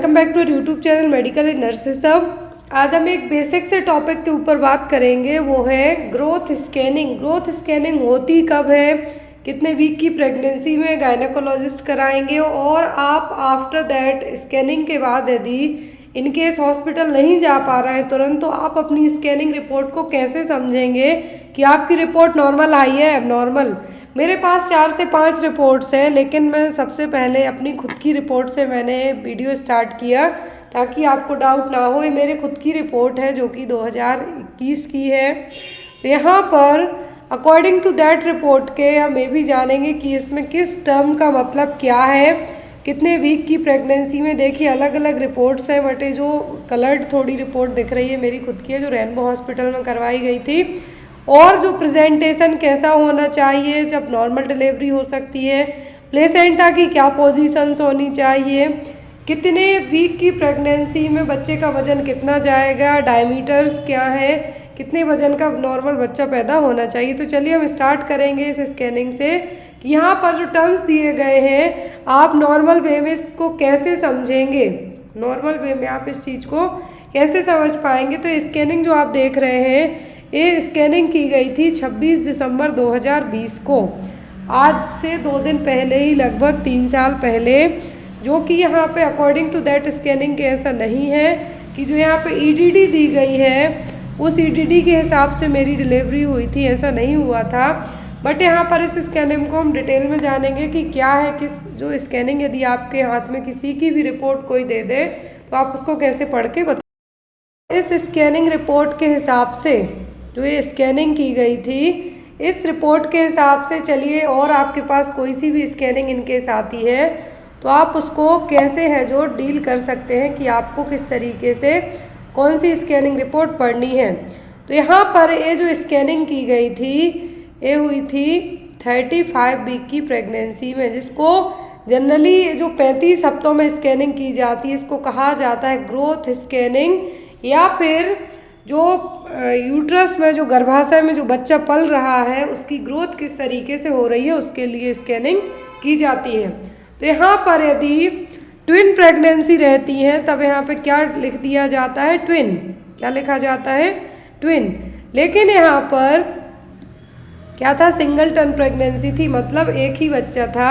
Welcome back to YouTube channel medical and nurses सब। आज हम एक बेसिक से टॉपिक के ऊपर बात करेंगे, वो है ग्रोथ स्कैनिंग। ग्रोथ स्कैनिंग होती कब है, कितने वीक की प्रेगनेंसी में गायनेकोलॉजिस्ट कराएंगे, और आप आफ्टर दैट स्कैनिंग के बाद यदि इनकेस हॉस्पिटल नहीं जा पा रहे हैं तुरंत, तो आप अपनी स्कैनिंग रिपोर्ट को कैसे समझेंगे कि आपकी रिपोर्ट नॉर्मल आई है एबनॉर्मल। मेरे पास 4 से 5 रिपोर्ट्स हैं, लेकिन मैं सबसे पहले अपनी खुद की रिपोर्ट से मैंने वीडियो स्टार्ट किया ताकि आपको डाउट ना हो। ये मेरे खुद की रिपोर्ट है जो कि 2021 की है। यहाँ पर अकॉर्डिंग टू दैट रिपोर्ट के हम ये भी जानेंगे कि इसमें किस टर्म का मतलब क्या है, कितने वीक की प्रेगनेंसी में। देखिए अलग अलग रिपोर्ट्स हैं, बट ये जो कलर्ड थोड़ी रिपोर्ट दिख रही है मेरी खुद की है, जो रेनबो हॉस्पिटल में करवाई गई थी। और जो प्रेजेंटेशन कैसा होना चाहिए, जब नॉर्मल डिलीवरी हो सकती है, प्लेसेंटा की क्या पोजीशंस होनी चाहिए, कितने वीक की प्रेगनेंसी में बच्चे का वज़न कितना जाएगा, डायमीटर्स क्या है, कितने वज़न का नॉर्मल बच्चा पैदा होना चाहिए। तो चलिए हम स्टार्ट करेंगे इस स्कैनिंग से कि यहाँ पर जो टर्म्स दिए गए हैं आप नॉर्मल वे में इसको कैसे समझेंगे, नॉर्मल वे में आप इस चीज़ को कैसे समझ पाएंगे। तो स्कैनिंग जो आप देख रहे हैं, ये स्कैनिंग की गई थी 26 दिसंबर 2020 को, आज से 2 दिन पहले ही, लगभग 3 साल पहले। जो कि यहाँ पे अकॉर्डिंग टू दैट स्कैनिंग के ऐसा नहीं है कि जो यहाँ पे ईडीडी दी गई है उस ईडीडी के हिसाब से मेरी डिलीवरी हुई थी, ऐसा नहीं हुआ था। बट यहाँ पर इस स्कैनिंग को हम डिटेल में जानेंगे कि क्या है, किस जो स्कैनिंग यदि आपके हाथ में किसी की भी रिपोर्ट कोई दे दे तो आप उसको कैसे पढ़ के बता। इस स्कैनिंग रिपोर्ट के हिसाब से जो ये स्कैनिंग की गई थी, इस रिपोर्ट के हिसाब से चलिए, और आपके पास कोई सी भी स्कैनिंग इनकेस आती है तो आप उसको कैसे है जो डील कर सकते हैं कि आपको किस तरीके से कौन सी स्कैनिंग रिपोर्ट पढ़नी है। तो यहाँ पर ये जो स्कैनिंग की गई थी ये हुई थी 35 वीक की प्रेगनेंसी में, जिसको जनरली जो 35 हफ्तों में स्कैनिंग की जाती है इसको कहा जाता है ग्रोथ स्कैनिंग, या फिर जो यूट्रस में, जो गर्भाशय में जो बच्चा पल रहा है उसकी ग्रोथ किस तरीके से हो रही है उसके लिए स्कैनिंग की जाती है। तो यहाँ पर यदि ट्विन प्रेगनेंसी रहती हैं तब यहाँ पे क्या लिख दिया जाता है, ट्विन। क्या लिखा जाता है, ट्विन। लेकिन यहाँ पर क्या था, सिंगलटन प्रेगनेंसी थी, मतलब एक ही बच्चा था,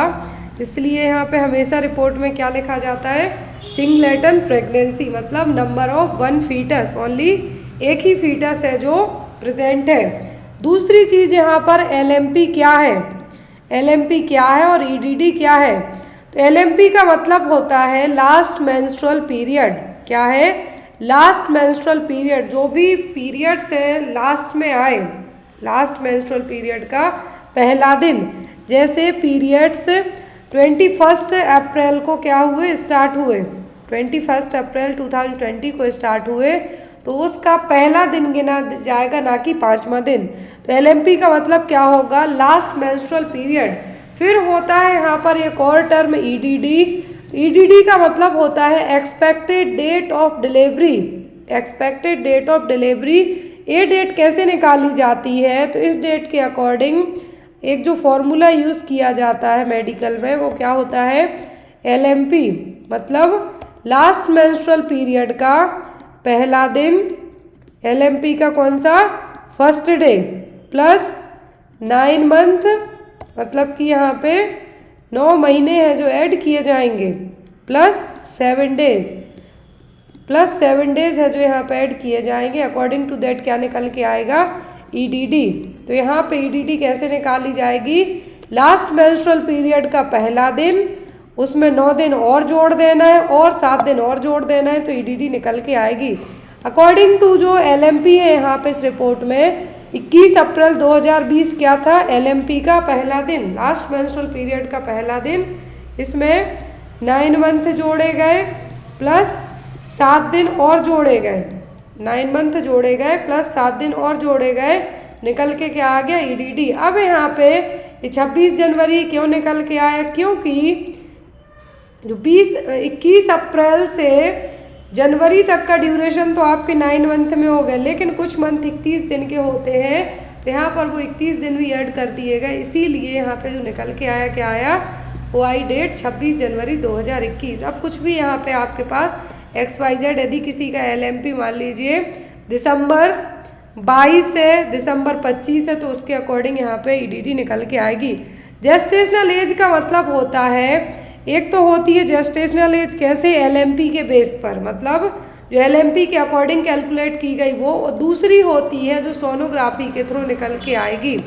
इसलिए यहाँ पे हमेशा रिपोर्ट में क्या लिखा जाता है, सिंगलेटन प्रेगनेंसी, मतलब नंबर ऑफ 1 फीटस, ओनली एक ही फीटस है जो प्रेजेंट है। दूसरी चीज़ यहाँ पर एलएमपी क्या है, एलएमपी क्या है और ईडीडी क्या है। तो एलएमपी का मतलब होता है लास्ट मेंस्ट्रुअल पीरियड। क्या है, लास्ट मेंस्ट्रुअल पीरियड। जो भी पीरियड्स हैं लास्ट में आए, लास्ट मेंस्ट्रुअल पीरियड का पहला दिन, जैसे पीरियड्स 21 अप्रैल को क्या हुए, स्टार्ट हुए, 21 अप्रैल 2020 को स्टार्ट हुए, तो उसका पहला दिन गिना जाएगा, ना कि 5वां दिन। तो एलएमपी का मतलब क्या होगा, लास्ट मेंस्ट्रुअल पीरियड। फिर होता है यहाँ पर एक और टर्म ईडीडी। ईडीडी का मतलब होता है expected date of delivery, expected date of delivery. ये डेट कैसे निकाली जाती है, तो इस डेट के अकॉर्डिंग एक जो फॉर्मूला यूज़ किया जाता है मेडिकल में वो क्या होता है, एलएमपी, मतलब लास्ट मेंस्ट्रुअल पीरियड का पहला दिन, एलएमपी का कौन सा, फर्स्ट डे, प्लस 9 मंथ, मतलब कि यहाँ पे 9 महीने हैं जो ऐड किए जाएंगे, प्लस 7 डेज, प्लस 7 डेज है जो यहाँ पे ऐड किए जाएंगे। अकॉर्डिंग टू दैट क्या निकल के आएगा, ईडीडी। तो यहाँ पे ईडीडी कैसे निकाली जाएगी, लास्ट मेंस्ट्रुअल पीरियड का पहला दिन, उसमें 9 दिन और जोड़ देना है और 7 दिन और जोड़ देना है, तो ईडीडी निकल के आएगी। अकॉर्डिंग टू जो एलएमपी है यहाँ पे इस रिपोर्ट में 21 अप्रैल 2020 क्या था, एलएमपी का पहला दिन, लास्ट मेंस्ट्रुअल पीरियड का पहला दिन। इसमें 9 मंथ जोड़े गए प्लस 7 दिन और जोड़े गए, 9 मंथ जोड़े गए प्लस 7 दिन और जोड़े गए, निकल के क्या आ गया, ईडीडी। अब यहाँ पे 26 जनवरी क्यों निकल के आया, क्योंकि जो 21 अप्रैल से जनवरी तक का ड्यूरेशन तो आपके 9 मंथ में हो गए, लेकिन कुछ मंथ 31 दिन के होते हैं, तो यहाँ पर वो 31 दिन भी ऐड कर दिए गए, इसीलिए यहाँ पे जो निकल के आया क्या आया, OI डेट 26 जनवरी 2021। अब कुछ भी यहाँ पे आपके पास XYZ, यदि किसी का LMP मान लीजिए दिसंबर 22 है, दिसंबर 25 है, तो उसके अकॉर्डिंग यहाँ पे EDD निकल के आएगी। जेस्टेशनल एज का मतलब होता है, एक तो होती है जेस्टेशनल एज कैसे, LMP के बेस पर, मतलब जो LMP के अकॉर्डिंग कैलकुलेट की गई वो, और दूसरी होती है जो सोनोग्राफी के थ्रू निकल के आएगी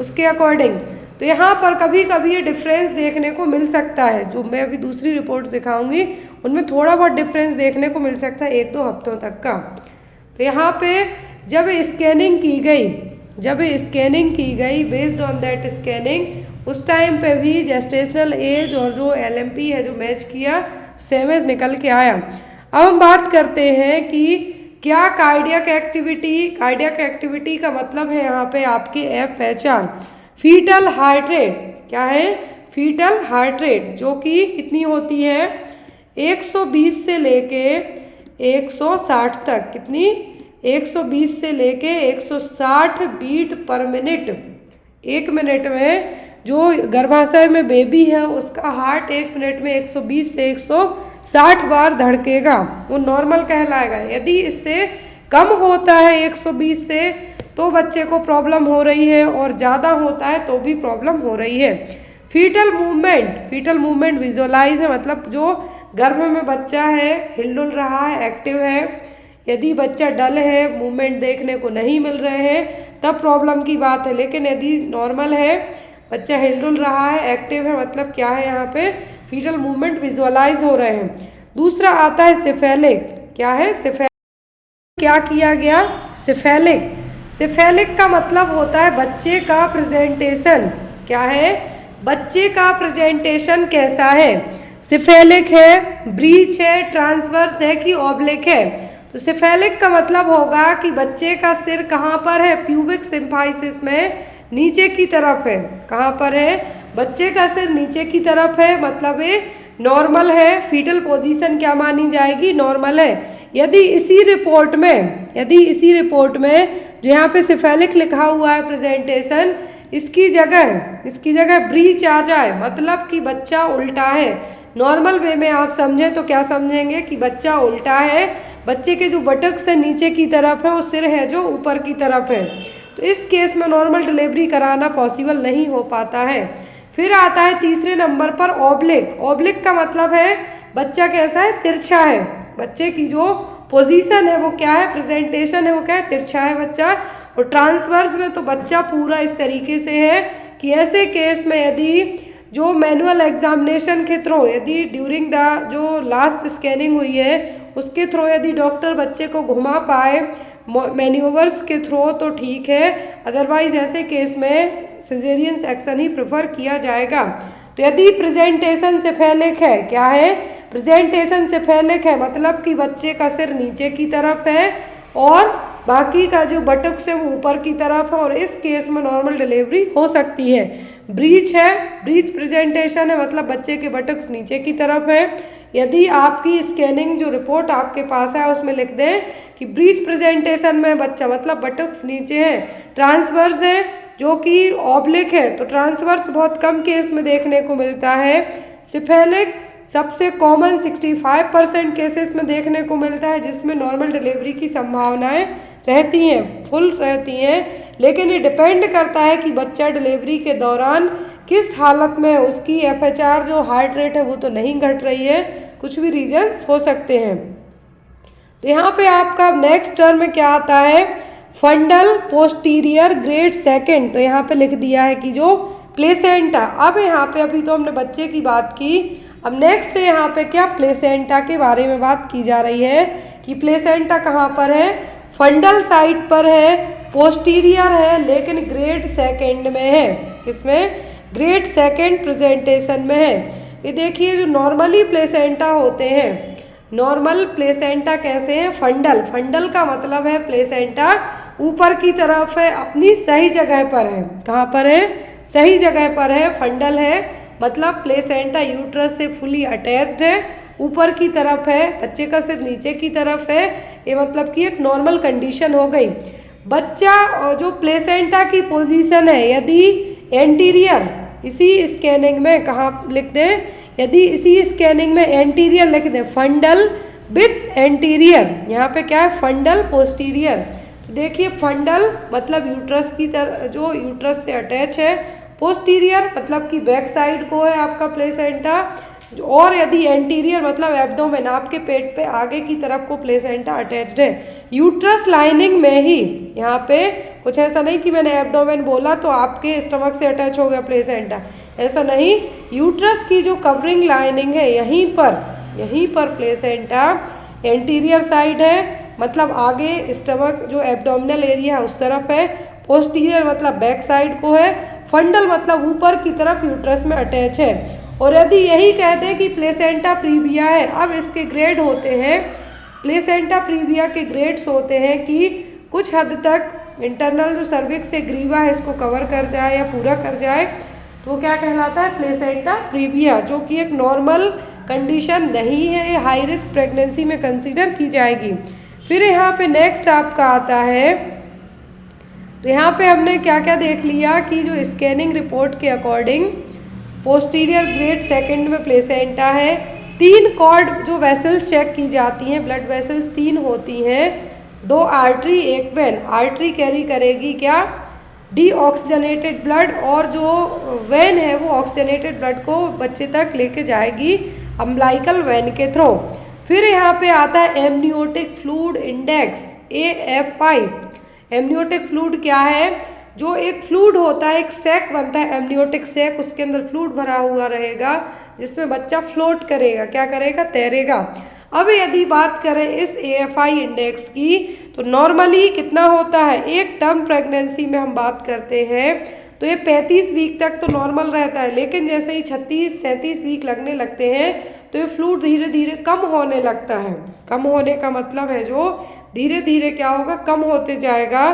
उसके अकॉर्डिंग। तो यहाँ पर कभी कभी ये डिफरेंस देखने को मिल सकता है, जो मैं अभी दूसरी रिपोर्ट दिखाऊंगी उनमें थोड़ा बहुत डिफरेंस देखने को मिल सकता है 1-2 हफ्तों तक का। तो यहाँ पे जब स्कैनिंग की गई बेस्ड ऑन दैट स्कैनिंग, उस टाइम पे भी जेस्टेशनल एज और जो LMP है जो मैच किया सेम एज निकल के आया। अब हम बात करते हैं कि क्या कार्डियक एक्टिविटी का मतलब है यहाँ पे आपके FHR, फीटल हार्ट रेट। क्या है, फीटल हार्ट रेट, जो कि कितनी होती है 120 से लेके 160 तक, कितनी 120 से लेके 160 बीट पर मिनट। 1 मिनट में जो गर्भाशय में बेबी है उसका हार्ट 1 मिनट में 120 से 160 बार धड़केगा, वो नॉर्मल कहलाएगा। यदि इससे कम होता है 120 से तो बच्चे को प्रॉब्लम हो रही है, और ज़्यादा होता है तो भी प्रॉब्लम हो रही है। फीटल मूवमेंट विजुअलाइज है, मतलब जो गर्भ में बच्चा है हिलडुल रहा है, एक्टिव है। यदि बच्चा डल है, मूवमेंट देखने को नहीं मिल रहे हैं, तब प्रॉब्लम की बात है। लेकिन यदि नॉर्मल है, बच्चा हिलडुल रहा है, एक्टिव है, मतलब क्या है यहाँ पे फीटल मूवमेंट विजुअलाइज हो रहे हैं। दूसरा आता है सिफेलिक। क्या है सिफेलिक, क्या किया गया सिफेलिक का मतलब होता है बच्चे का प्रेजेंटेशन। क्या है, बच्चे का प्रेजेंटेशन कैसा है, सिफेलिक है, ब्रीच है, ट्रांसवर्स है कि ऑब्लिक है। तो सिफेलिक का मतलब होगा कि बच्चे का सिर कहाँ पर है, प्यूबिक सिम्फाइसिस में नीचे की तरफ है। कहाँ पर है, बच्चे का सिर नीचे की तरफ है, मतलब ये नॉर्मल है। फीटल पोजीशन क्या मानी जाएगी, नॉर्मल है। यदि इसी रिपोर्ट में जो यहाँ पे सिफेलिक लिखा हुआ है प्रेजेंटेशन, इसकी जगह ब्रीच आ जाए, मतलब कि बच्चा उल्टा है। नॉर्मल वे में आप समझें तो क्या समझेंगे कि बच्चा उल्टा है, बच्चे के जो बटक्स है नीचे की तरफ है, और सिर है जो ऊपर की तरफ है। तो इस केस में नॉर्मल डिलीवरी कराना पॉसिबल नहीं हो पाता है। फिर आता है तीसरे नंबर पर ऑब्लिक का मतलब है बच्चा कैसा है, तिरछा है। बच्चे की जो पोजीशन है वो क्या है, प्रेजेंटेशन है वो क्या है, तिरछा है बच्चा। और ट्रांसवर्स में तो बच्चा पूरा इस तरीके से है कि ऐसे केस में यदि जो मैनुअल एग्जामिनेशन के थ्रू, यदि ड्यूरिंग द जो लास्ट स्कैनिंग हुई है उसके थ्रू यदि डॉक्टर बच्चे को घुमा पाए मैन्यूवर्स के थ्रू तो ठीक है, अदरवाइज ऐसे केस में सिजेरियन सेक्शन ही प्रेफर किया जाएगा। तो यदि प्रेजेंटेशन सिफेलिक है, क्या है, प्रेजेंटेशन सिफेलिक है, मतलब कि बच्चे का सिर नीचे की तरफ है और बाकी का जो बटक्स है वो ऊपर की तरफ है, और इस केस में नॉर्मल डिलीवरी हो सकती है। ब्रीच है, ब्रीच प्रेजेंटेशन है, मतलब बच्चे के बटक्स नीचे की तरफ है। यदि आपकी स्कैनिंग जो रिपोर्ट आपके पास है उसमें लिख दें कि ब्रीच प्रेजेंटेशन में बच्चा, मतलब बटक्स नीचे है। ट्रांसवर्स है जो कि ऑब्लिक है, तो ट्रांसवर्स बहुत कम केस में देखने को मिलता है। सिफेलिक सबसे कॉमन 65% केसेस में देखने को मिलता है, जिसमें नॉर्मल डिलीवरी की संभावनाएं रहती हैं, फुल रहती हैं। लेकिन ये डिपेंड करता है कि बच्चा डिलीवरी के दौरान किस हालत में है। उसकी FHR जो हार्ट रेट है वो तो नहीं घट रही है, कुछ भी रीजंस हो सकते हैं। तो यहाँ पे आपका नेक्स्ट टर्म में क्या आता है, फंडल पोस्टीरियर ग्रेड सेकेंड। तो यहाँ पे लिख दिया है कि जो प्लेसेंटा। अब यहाँ पे अभी तो हमने बच्चे की बात की, अब नेक्स्ट यहाँ पे क्या प्लेसेंटा के बारे में बात की जा रही है कि प्लेसेंटा कहाँ पर है, फंडल साइड पर है, पोस्टीरियर है, लेकिन ग्रेड सेकेंड में है। किसमें, ग्रेड सेकेंड प्रेजेंटेशन में है। ये देखिए जो नॉर्मली प्लेसेंटा होते हैं, नॉर्मल प्लेसेंटा कैसे हैं, फंडल का मतलब है प्लेसेंटा ऊपर की तरफ है, अपनी सही जगह पर है। कहाँ पर है, सही जगह पर है, फंडल है, मतलब प्लेसेंटा यूट्रस से फुली अटैच्ड है, ऊपर की तरफ है, बच्चे का सिर नीचे की तरफ है। ये मतलब कि एक नॉर्मल कंडीशन हो गई। बच्चा जो प्लेसेंटा की पोजीशन है, यदि एंटीरियर, इसी स्कैनिंग में कहाँ लिख दें, यदि इसी स्कैनिंग में एंटीरियर लिख दें, फंडल विथ एंटीरियर, यहाँ पे क्या है फंडल पोस्टीरियर। तो देखिए फंडल मतलब यूट्रस की तरह, जो यूट्रस से अटैच है, पोस्टीरियर मतलब कि बैक साइड को है आपका प्लेसेंटा, और यदि एंटीरियर मतलब एब्डोमेन, आपके पेट पे आगे की तरफ को प्लेसेंटा अटैच्ड है यूट्रस लाइनिंग में ही। यहाँ पे कुछ ऐसा नहीं कि मैंने एब्डोमेन बोला तो आपके स्टमक से अटैच हो गया प्लेसेंटा, ऐसा नहीं। यूट्रस की जो कवरिंग लाइनिंग है यहीं पर प्लेसेंटा एंटीरियर साइड है, मतलब आगे स्टमक जो एब्डोमिनल एरिया है उस तरफ है, पोस्टीरियर मतलब बैक साइड को है, फंडल मतलब ऊपर की तरफ यूट्रस में अटैच है। और यदि यही कहते हैं कि प्लेसेंटा प्रीविया है, अब इसके ग्रेड होते हैं, प्लेसेंटा प्रीविया के ग्रेड्स होते हैं कि कुछ हद तक इंटरनल जो सर्विक्स से ग्रीवा है इसको कवर कर जाए या पूरा कर जाए तो वो क्या कहलाता है प्लेसेंटा प्रीविया, जो कि एक नॉर्मल कंडीशन नहीं है, ये हाई रिस्क प्रेगनेंसी में कंसीडर की जाएगी। फिर यहाँ पे नेक्स्ट आपका आता है, तो यहाँ पे हमने क्या क्या देख लिया कि जो स्कैनिंग रिपोर्ट के अकॉर्डिंग पोस्टीरियर ग्रेड सेकंड में प्लेसेंटा है। 3 कॉर्ड जो वेसल्स चेक की जाती हैं, ब्लड वेसल्स 3 होती हैं, 2 आर्टरी 1 वेन। आर्टरी कैरी करेगी क्या डीऑक्सीजनेटेड ब्लड, और जो वेन है वो ऑक्सीजनेटेड ब्लड को बच्चे तक लेके जाएगी अम्बलाइकल वेन के थ्रू। फिर यहाँ पे आता है amniotic fluid index AF5। Amniotic fluid क्या है, जो एक फ्लूइड होता है, एक सैक बनता है एमनियोटिक सैक, उसके अंदर फ्लूइड भरा हुआ रहेगा जिसमें बच्चा फ्लोट करेगा, क्या करेगा तैरेगा। अब यदि बात करें इस AFI इंडेक्स की तो नॉर्मली कितना होता है, एक टर्म प्रेगनेंसी में हम बात करते हैं तो ये 35 वीक तक तो नॉर्मल रहता है, लेकिन जैसे ही 36-37 वीक लगने लगते हैं तो ये फ्लूइड धीरे धीरे कम होने लगता है। कम होने का मतलब है जो धीरे धीरे क्या होगा कम होते जाएगा,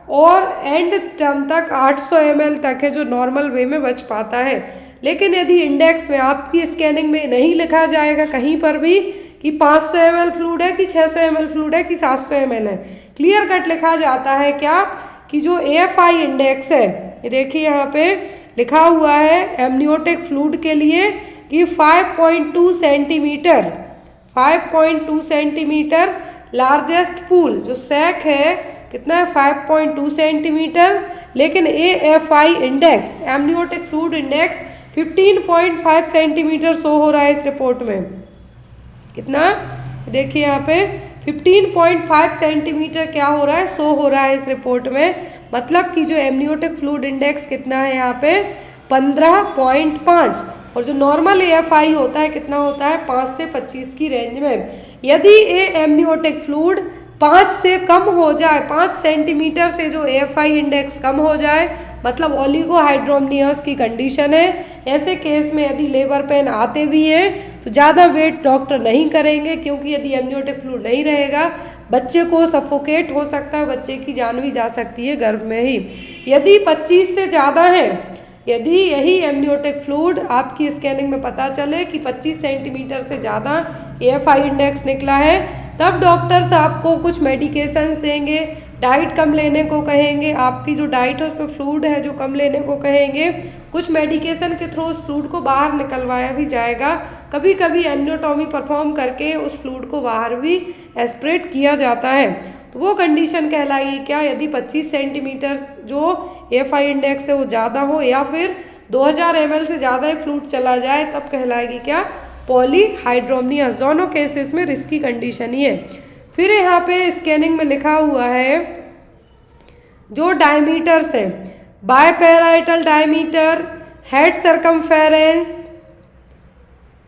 और एंड टर्म तक 800 ml तक है जो नॉर्मल वे में बच पाता है। लेकिन यदि इंडेक्स में आपकी स्कैनिंग में नहीं लिखा जाएगा कहीं पर भी कि 500 ml फ्लूइड है कि 600 ml फ्लूइड है कि 700 ml है, क्लियर कट लिखा जाता है क्या कि जो AFI इंडेक्स है, ये देखिए यहाँ पे लिखा हुआ है एमनियोटिक फ्लूइड के लिए कि 5.2 सेंटीमीटर, 5.2 सेंटीमीटर लार्जेस्ट पूल, जो सैक है कितना है 5.2 सेंटीमीटर, लेकिन AFI index amniotic fluid index 15.5 centimetre show हो रहा है इस रिपोर्ट में। कितना देखिए यहाँ पे 15.5 सेंटीमीटर क्या हो रहा है शो हो रहा है इस रिपोर्ट में, मतलब कि जो एमनियोटिक फ्लूइड इंडेक्स कितना है यहाँ पे 15.5, और जो नॉर्मल AFI होता है कितना होता है 5 से 25 की रेंज में। यदि ये एमनियोटिक फ्लूइड 5 से कम हो जाए, 5 सेंटीमीटर से जो AFI इंडेक्स कम हो जाए, मतलब ओलिगोहाइड्रोमनियस की कंडीशन है। ऐसे केस में यदि लेबर पेन आते भी हैं तो ज़्यादा वेट डॉक्टर नहीं करेंगे, क्योंकि यदि एमनियोटिक फ्लूइड नहीं रहेगा बच्चे को सफोकेट हो सकता है, बच्चे की जान भी जा सकती है गर्भ में ही। यदि 25 से ज़्यादा है, यदि यही एमनियोटिक फ्लूइड आपकी स्कैनिंग में पता चले कि 25 सेंटीमीटर से ज़्यादा AFI इंडेक्स निकला है, तब डॉक्टर्स आपको कुछ मेडिकेशंस देंगे, डाइट कम लेने को कहेंगे, आपकी जो डाइट है उसमें फ्लूइड है जो कम लेने को कहेंगे, कुछ मेडिकेशन के थ्रू उस फ्लूइड को बाहर निकलवाया भी जाएगा, कभी कभी एम्नियोटॉमी परफॉर्म करके उस फ्लूइड को बाहर भी एस्पिरेट किया जाता है। तो वो कंडीशन कहलाएगी क्या, यदि 25 सेंटीमीटर जो AFI इंडेक्स है वो ज़्यादा हो, या फिर 2000 ml से ज़्यादा ही फ्लूइड चला जाए, तब कहलाएगी क्या पॉलीहाइड्रोमनियस। दोनों केसेस में रिस्की कंडीशन ही है। फिर यहाँ पे स्कैनिंग में लिखा हुआ है जो डायमीटर्स हैं, biparietal diameter, head circumference,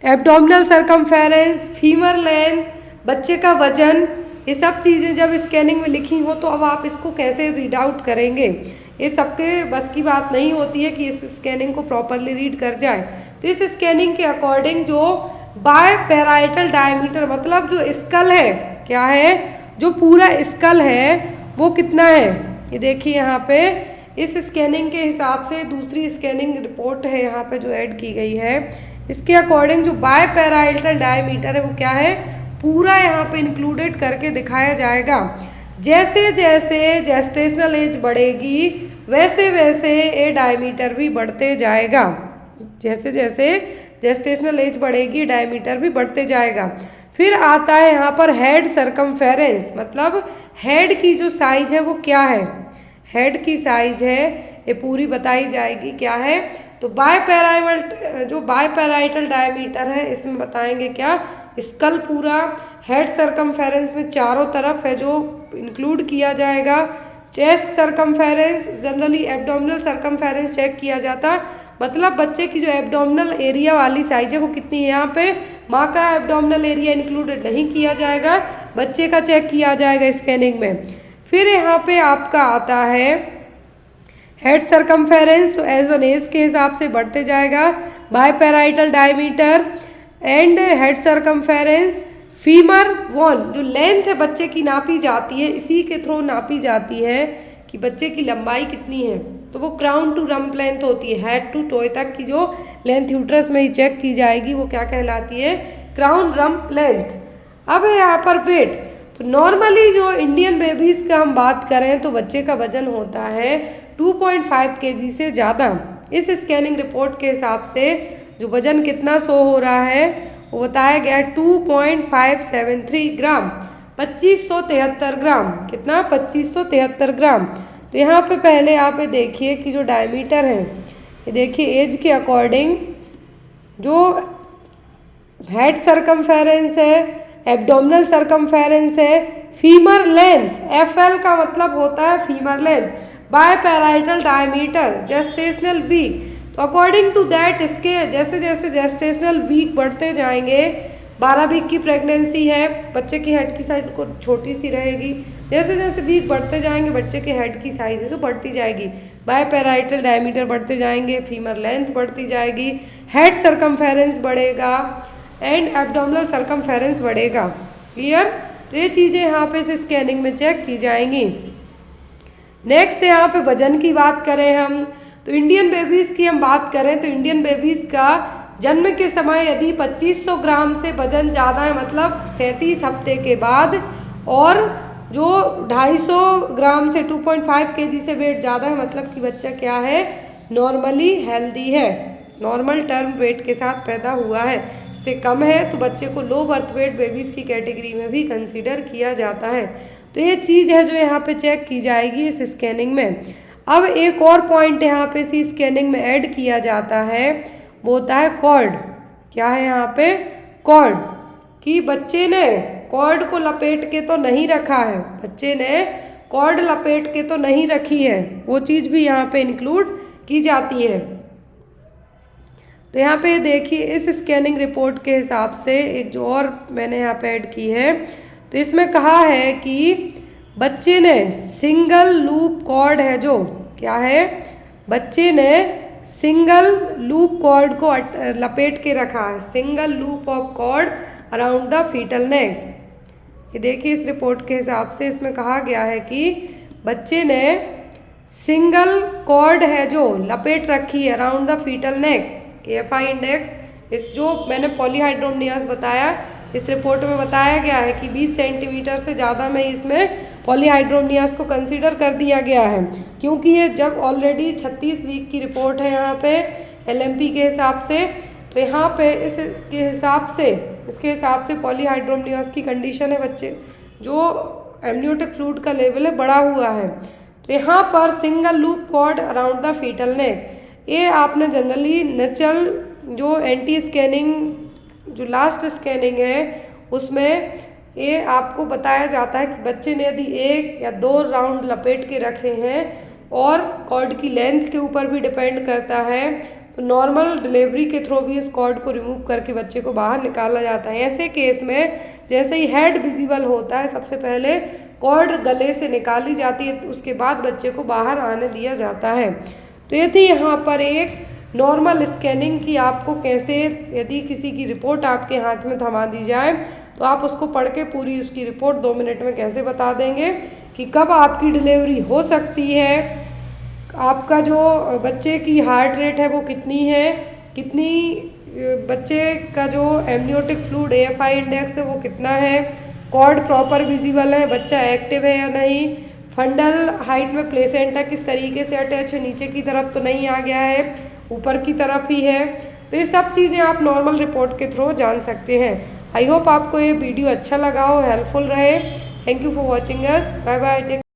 abdominal circumference, femur length, बच्चे का वजन, ये सब चीज़ें जब स्कैनिंग में लिखी हो तो अब आप इसको कैसे रीड आउट करेंगे, ये सबके बस की बात नहीं होती है कि इस स्कैनिंग को प्रॉपरली रीड कर जाए। तो इस स्कैनिंग के अकॉर्डिंग जो बायपैराइटल डायमीटर मतलब जो स्कल है, क्या है जो पूरा स्कल है वो कितना है, ये देखिए यहाँ पे इस स्कैनिंग के हिसाब से दूसरी स्कैनिंग रिपोर्ट है यहाँ पे जो ऐड की गई है, इसके अकॉर्डिंग जो बायपैराइटल डायमीटर है वो क्या है पूरा यहाँ पे इंक्लूडेड करके दिखाया जाएगा। जैसे जैसे जेस्टेशनल एज बढ़ेगी वैसे वैसे ये डायमीटर भी बढ़ते जाएगा। जैसे जैसे जेस्टेशनल एज बढ़ेगी डायमीटर भी बढ़ते जाएगा। फिर आता है यहाँ पर हेड सरकमफेरेंस, मतलब हेड की जो साइज है वो क्या है, हेड की साइज है ये पूरी बताई जाएगी क्या है। तो बायपैराइटल डायमीटर है, इसमें बताएंगे क्या, स्कल पूरा हेड सरकमफेरेंस में चारों तरफ है जो इंक्लूड किया जाएगा। Chest circumference, generally abdominal circumference check किया जाता, मतलब बच्चे की जो एब्डोमिनल एरिया वाली साइज है वो कितनी है। यहाँ पे माँ का एब्डोमिनल एरिया इंक्लूडेड नहीं किया जाएगा, बच्चे का चेक किया जाएगा स्कैनिंग में। फिर यहाँ पे आपका आता है हेड सरकमफेरेंस, तो एज ऑन एज के हिसाब से बढ़ते जाएगा। Biparietal diameter and head circumference. Femur one, जो लेंथ है बच्चे की नापी जाती है, इसी के थ्रू नापी जाती है कि बच्चे की लंबाई कितनी है, तो वो क्राउन टू रम्प लेंथ होती है, हेड टू टोय तक की जो लेंथ यूट्रस में ही चेक की जाएगी वो क्या कहलाती है, क्राउन रम्प लेंथ। अब है यहाँ पर वेट, तो नॉर्मली जो इंडियन बेबीज़ का हम बात करें तो बच्चे का वजन होता है 2.5 kg से ज़्यादा। इस स्कैनिंग रिपोर्ट के हिसाब से जो वजन कितना शो हो रहा है वो बताया गया 2.573 ग्राम, 2573 ग्राम, कितना 2573 ग्राम। तो यहाँ पे पहले आप ये देखिए कि जो डायमीटर है, ये देखिए एज के अकॉर्डिंग जो हेड सरकमफेरेंस है, एब्डोमिनल सरकमफेरेंस है, फीमर लेंथ, FL का मतलब होता है femur length, biparietal diameter, gestational week, तो अकॉर्डिंग टू दैट इसके जैसे जैसे जेस्टेशनल वीक बढ़ते जाएंगे, 12 वीक की प्रेगनेंसी है, बच्चे की हेड की साइज को छोटी सी रहेगी, जैसे जैसे वीक बढ़ते जाएंगे बच्चे के हेड की साइज है जो बढ़ती जाएगी, बायपैराइटल डायमीटर बढ़ते जाएंगे, फीमर लेंथ बढ़ती जाएगी, हेड सरकमफेरेंस बढ़ेगा एंड एब्डोमिनल सरकमफेरेंस बढ़ेगा। क्लियर, तो ये चीज़ें यहाँ पे इस स्कैनिंग में चेक की जाएंगी। नेक्स्ट यहाँ पे वजन की बात करें हम, तो इंडियन बेबीज़ की हम बात करें तो इंडियन बेबीज़ का जन्म के समय यदि 2500 ग्राम से वजन ज़्यादा है, मतलब 37 हफ्ते के बाद, और जो 250 ग्राम से 2.5 kg से वेट ज़्यादा है, मतलब कि बच्चा क्या है, नॉर्मली हेल्दी है, नॉर्मल टर्म वेट के साथ पैदा हुआ है। इससे कम है तो बच्चे को लो बर्थ वेट बेबीज़ की कैटेगरी में भी कंसीडर किया जाता है। तो ये चीज़ है जो यहाँ पे चेक की जाएगी इस स्कैनिंग में। अब एक और पॉइंट यहाँ पे इसी स्कैनिंग में ऐड किया जाता है, वो होता है कॉर्ड। क्या है यहाँ पे, कॉर्ड, कि बच्चे ने कॉर्ड को लपेट के तो नहीं रखा है, बच्चे ने कॉर्ड लपेट के तो नहीं रखी है, वो चीज़ भी यहाँ पे इंक्लूड की जाती है। तो यहाँ पे देखिए इस स्कैनिंग रिपोर्ट के हिसाब से एक जो और मैंने यहाँ पे ऐड की है, तो इसमें कहा है कि बच्चे ने सिंगल लूप कॉर्ड है जो, क्या है, बच्चे ने सिंगल लूप कॉर्ड को लपेट के रखा है, single loop of cord around the fetal neck. ये देखिए इस रिपोर्ट के हिसाब से इसमें कहा गया है कि बच्चे ने सिंगल कॉर्ड है जो लपेट रखी है around the fetal neck. AFI index, इस जो मैंने पॉलीहाइड्रोमनियास बताया, इस रिपोर्ट में बताया गया है कि 20 सेंटीमीटर से ज़्यादा में इसमें पॉलीहाइड्रोमनियास को कंसीडर कर दिया गया है, क्योंकि ये जब ऑलरेडी 36 वीक की रिपोर्ट है यहाँ पे LMP के हिसाब से, तो यहाँ पे इसके हिसाब से पॉलीहाइड्रोमनियास की कंडीशन है, बच्चे जो एमनियोटिक फ्लूइड का लेवल है बढ़ा हुआ है। तो यहाँ पर single loop cord around the fetal neck, ये आपने जनरली नेचुरल जो एंटी स्कैनिंग जो लास्ट स्कैनिंग है उसमें ये आपको बताया जाता है कि बच्चे ने यदि 1 या 2 राउंड लपेट के रखे हैं, और कॉर्ड की लेंथ के ऊपर भी डिपेंड करता है, तो नॉर्मल डिलीवरी के थ्रू भी इस कॉर्ड को रिमूव करके बच्चे को बाहर निकाला जाता है। ऐसे केस में जैसे ही हेड विजिबल होता है सबसे पहले कॉर्ड गले से निकाली जाती है, उसके बाद बच्चे को बाहर आने दिया जाता है। तो ये थी यहाँ पर एक नॉर्मल स्कैनिंग की आपको कैसे, यदि किसी की रिपोर्ट आपके हाथ में थमा दी जाए तो आप उसको पढ़ के पूरी उसकी रिपोर्ट 2 मिनट में कैसे बता देंगे कि कब आपकी डिलीवरी हो सकती है, आपका जो बच्चे की हार्ट रेट है वो कितनी है, कितनी बच्चे का जो एमनियोटिक फ्लूइड AFI इंडेक्स है वो कितना है, कॉर्ड प्रॉपर विजिबल है, बच्चा एक्टिव है या नहीं, फंडल हाइट में प्लेसेंटा किस तरीके से अटैच है, नीचे की तरफ तो नहीं आ गया है, ऊपर की तरफ ही है। तो ये सब चीज़ें आप नॉर्मल रिपोर्ट के थ्रू जान सकते हैं। आई होप आपको ये वीडियो अच्छा लगा हो, हेल्पफुल रहे। Thank you for watching us. Bye bye.